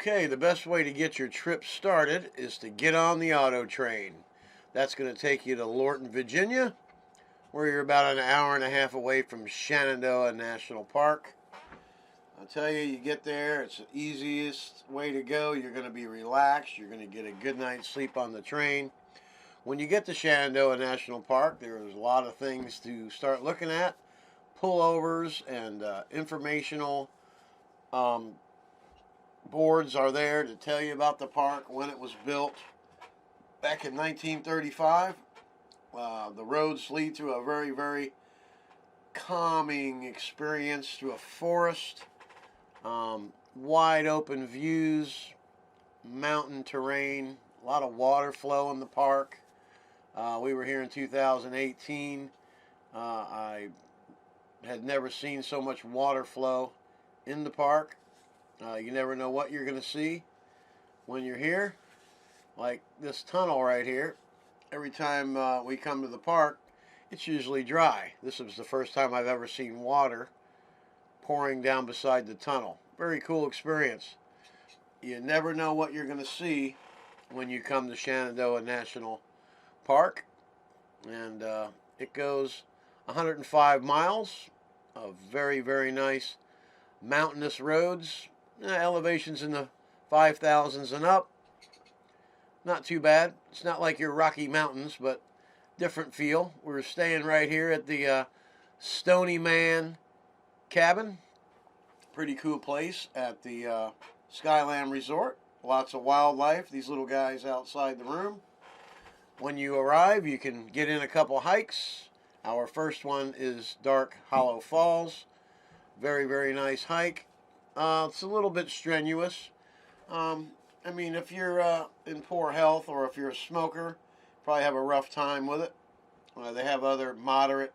Okay, the best way to get your trip started is to get on the auto train. That's going to take you to Lorton, Virginia, where you're about an hour and a half away from Shenandoah National Park. I'll tell you, you get there, it's the easiest way to go. You're going to be relaxed. You're going to get a good night's sleep on the train. When you get to Shenandoah National Park, there's a lot of things to start looking at. Pullovers and informational boards are there to tell you about the park, when it was built. Back in 1935, the roads lead through a very, very calming experience through a forest, wide open views, mountain terrain, a lot of water flow in the park. We were here in 2018. I had never seen so much water flow in the park. You never know what you're going to see when you're here. Like this tunnel right here, every time we come to the park, it's usually dry. This was the first time I've ever seen water pouring down beside the tunnel. Very cool experience. You never know what you're going to see when you come to Shenandoah National Park. And it goes 105 miles of very, very nice mountainous roads. Elevations in the 5,000s and up. Not too bad. It's not like your Rocky Mountains, but different feel. We're staying right here at the Stony Man cabin. Pretty cool place at the Skyland Resort. Lots of wildlife. These little guys outside the room. When you arrive, you can get in a couple hikes. Our first one is Dark Hollow Falls. Very, very nice hike. It's a little bit strenuous. I mean, if you're in poor health or if you're a smoker, probably have a rough time with it. They have other moderate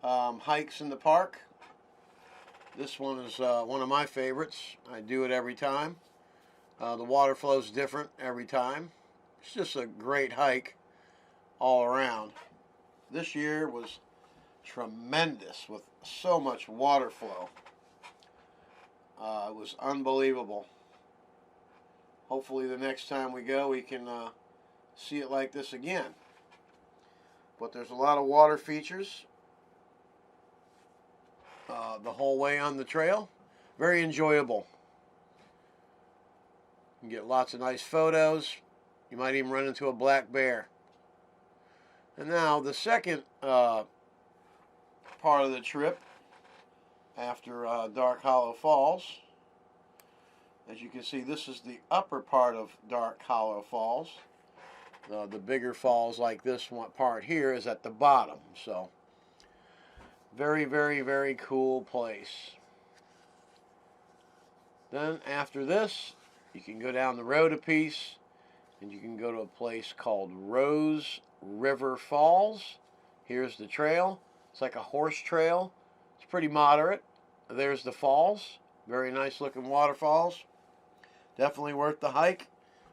hikes in the park. This one is one of my favorites. I do it every time. The water flows different every time. It's just a great hike all around. This year was tremendous with so much water flow. It was unbelievable. Hopefully the next time we go we can see it like this again. But there's a lot of water features the whole way on the trail. Very enjoyable. You can get lots of nice photos. You might even run into a black bear. And now the second part of the trip after Dark Hollow Falls. As you can see, this is the upper part of Dark Hollow Falls. The bigger falls like this one part here is at the bottom. So, very, very, very cool place. Then after this, you can go down the road a piece and you can go to a place called Rose River Falls. Here's the trail. It's like a horse trail. It's pretty moderate. There's the falls. Very nice looking waterfalls. Definitely worth the hike.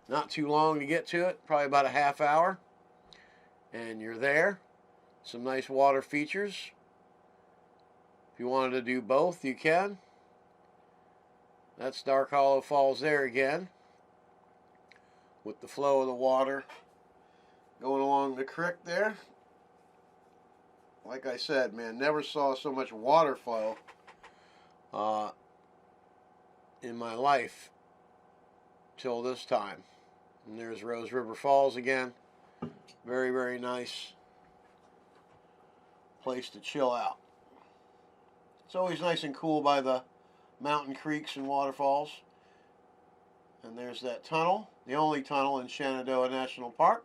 Not too long to get to it. Probably about a half hour. And you're there. Some nice water features. If you wanted to do both, you can. That's Dark Hollow Falls there again. With the flow of the water going along the creek there. Like I said, man, never saw so much water flow in my life till this time. And there's Rose River Falls again. Very, very nice place to chill out. It's always nice and cool by the mountain creeks and waterfalls. And there's that tunnel, the only tunnel in Shenandoah National Park.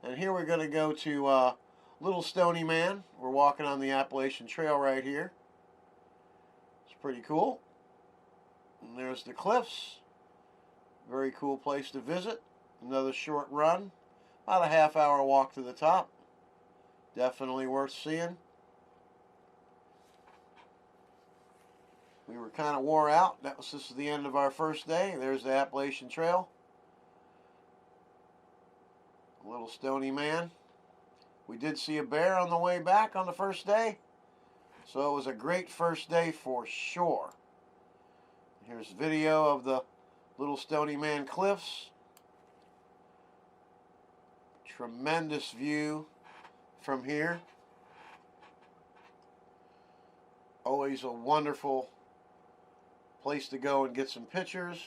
And here we're going to go to Little Stony Man. We're walking on the Appalachian Trail right here. It's pretty cool. And there's the cliffs. Very cool place to visit. Another short run. About a half hour walk to the top. Definitely worth seeing. We were kind of wore out. This is the end of our first day. There's the Appalachian Trail. Little Stony Man. We did see a bear on the way back on the first day. So it was a great first day for sure. Here's video of the Little Stony Man Cliffs. Tremendous view from here. Always a wonderful place to go and get some pictures,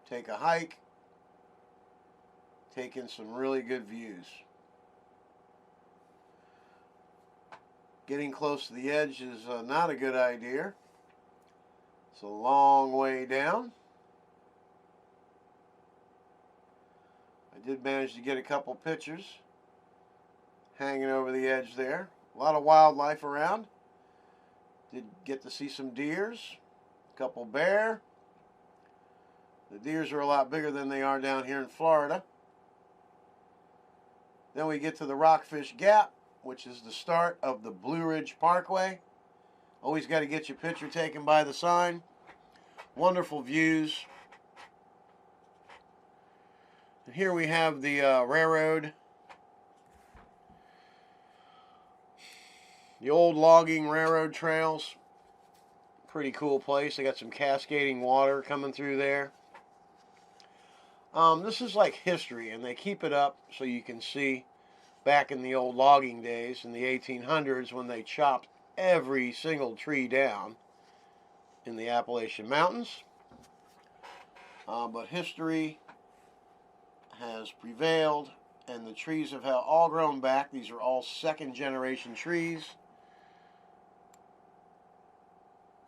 take a hike, take in some really good views. Getting close to the edge is not a good idea. It's a long way down. I did manage to get a couple pictures hanging over the edge there. A lot of wildlife around. Did get to see some deers, a couple bear. The deers are a lot bigger than they are down here in Florida. Then we get to the Rockfish Gap, which is the start of the Blue Ridge Parkway. Always got to get your picture taken by the sign. Wonderful views. And here we have the railroad. The old logging railroad trails. Pretty cool place. They got some cascading water coming through there. This is like history, and they keep it up so you can see back in the old logging days in the 1800s when they chopped every single tree down in the Appalachian Mountains. But history has prevailed, and the trees have all grown back. These are all second generation trees,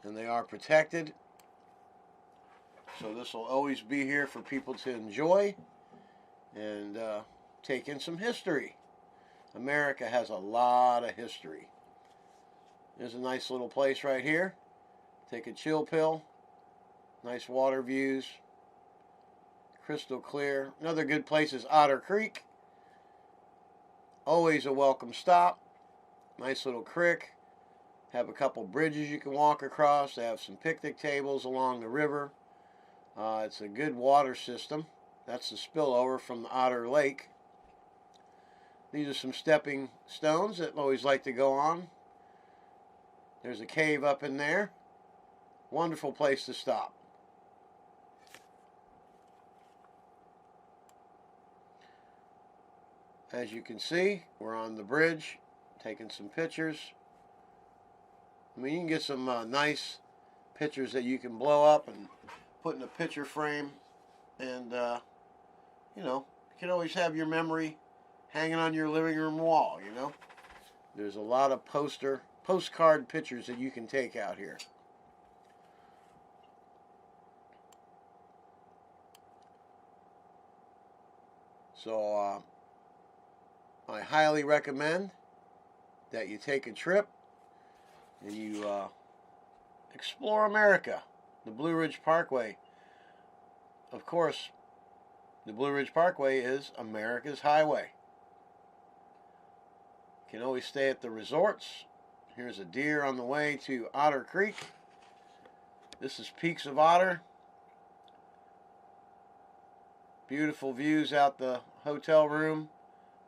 and they are protected. So this will always be here for people to enjoy and take in some history. America has a lot of history. There's a nice little place right here. Take a chill pill. Nice water views. Crystal clear. Another good place is Otter Creek. Always a welcome stop. Nice little creek. Have a couple bridges you can walk across. They have some picnic tables along the river. It's a good water system. That's the spillover from the Otter Lake. These are some stepping stones that I always like to go on. There's a cave up in there. Wonderful place to stop. As you can see, we're on the bridge, taking some pictures. I mean, you can get some nice pictures that you can blow up and put in a picture frame. And, you know, you can always have your memory hanging on your living room wall, you know. There's a lot of postcard pictures that you can take out here. So, I highly recommend that you take a trip and you explore America, the Blue Ridge Parkway. Of course, the Blue Ridge Parkway is America's highway. You can always stay at the resorts. Here's a deer on the way to Otter Creek. This is Peaks of Otter. Beautiful views out the hotel room.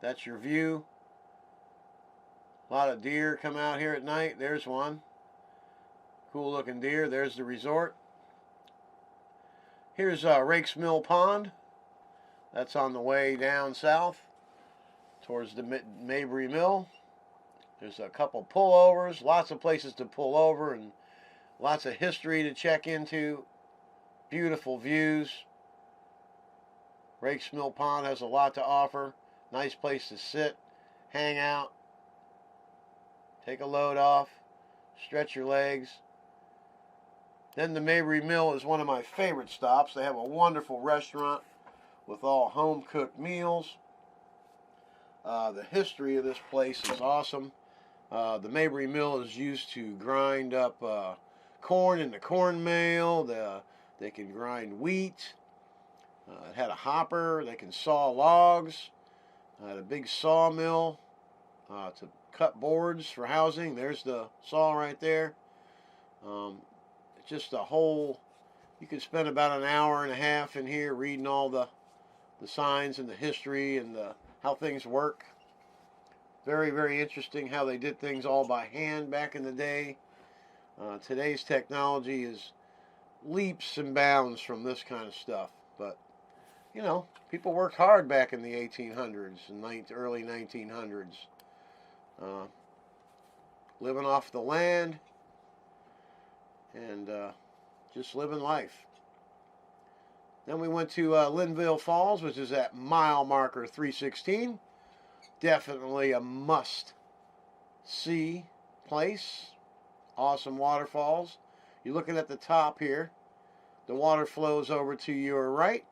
That's your view. A lot of deer come out here at night. There's one. Cool looking deer. There's the resort. Here's Rakes Mill Pond. That's on the way down south towards the Mabry Mill. There's a couple pullovers. Lots of places to pull over and lots of history to check into. Beautiful views. Rakes Mill Pond has a lot to offer. Nice place to sit, hang out, take a load off, stretch your legs. Then the Mabry Mill is one of my favorite stops. They have a wonderful restaurant with all home-cooked meals. The history of this place is awesome. The Mabry Mill is used to grind up corn in the corn mill. They can grind wheat. It had a hopper. They can saw logs. Had a big sawmill to cut boards for housing. There's the saw right there. It's just a whole, you could spend about an hour and a half in here reading all the signs and the history and how things work. Very, very interesting how they did things all by hand back in the day. Today's technology is leaps and bounds from this kind of stuff. But, you know, people worked hard back in the 1800s and early 1900s. Living off the land and just living life. Then we went to Linville Falls, which is at mile marker 316. Definitely a must-see place. Awesome waterfalls. You're looking at the top here. The water flows over to your right,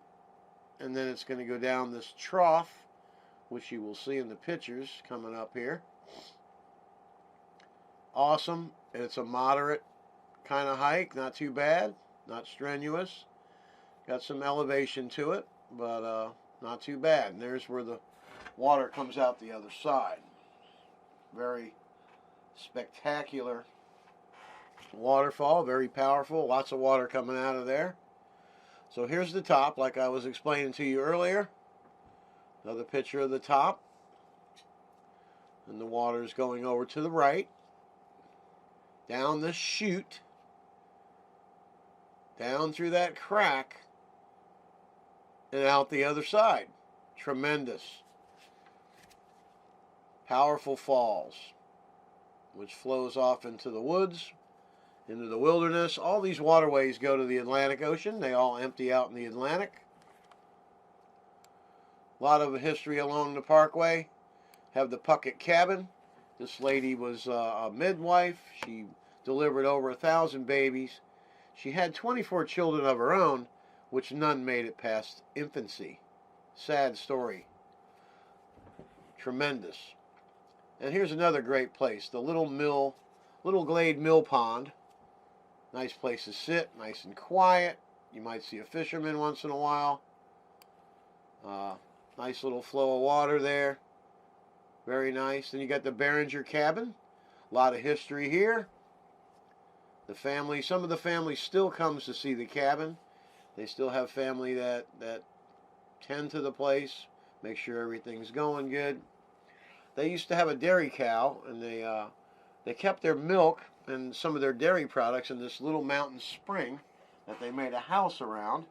and then it's going to go down this trough, which you will see in the pictures coming up here. Awesome. It's a moderate kind of hike. Not too bad. Not strenuous. Got some elevation to it, but not too bad. And there's where the water comes out the other side. Very spectacular waterfall, very powerful, lots of water coming out of there. So here's the top, like I was explaining to you earlier. Another picture of the top. And the water is going over to the right, down this chute, down through that crack, and out the other side. Tremendous. Powerful falls, which flows off into the woods, into the wilderness. All these waterways go to the Atlantic Ocean. They all empty out in the Atlantic. A lot of history along the parkway. Have the Puckett Cabin. This lady was a midwife. She delivered over 1,000 babies. She had 24 children of her own, which none made it past infancy. Sad story. Tremendous. And here's another great place, the Little Glade Mill Pond. Nice place to sit, nice and quiet. You might see a fisherman once in a while. Nice little flow of water there. Very nice. Then you got the Behringer Cabin. A lot of history here. The family, some of the family still comes to see the cabin. They still have family that tend to the place, make sure everything's going good. They used to have a dairy cow, and they kept their milk and some of their dairy products in this little mountain spring that they made a house around,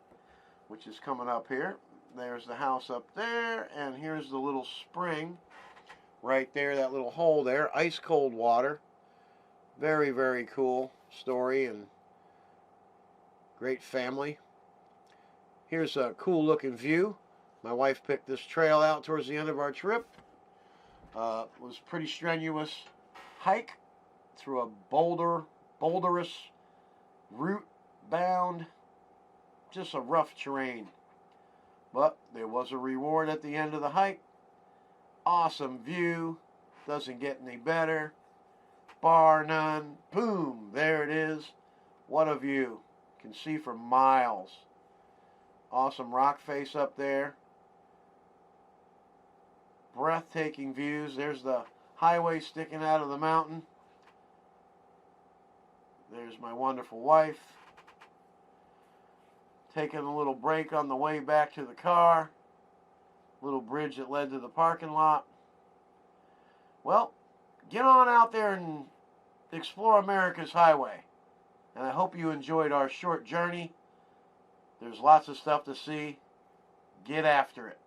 which is coming up here. There's the house up there, and here's the little spring right there, that little hole there, ice cold water. Very, very cool story and great family. Here's a cool looking view. My wife picked this trail out towards the end of our trip. It was a pretty strenuous hike through a boulderous, root bound, just a rough terrain. But there was a reward at the end of the hike. Awesome view. Doesn't get any better. Bar none. Boom. There it is. What a view. You can see for miles. Awesome rock face up there. Breathtaking views. There's the highway sticking out of the mountain. There's my wonderful wife. Taking a little break on the way back to the car. Little bridge that led to the parking lot. Well, get on out there and explore America's highway. And I hope you enjoyed our short journey. There's lots of stuff to see. Get after it.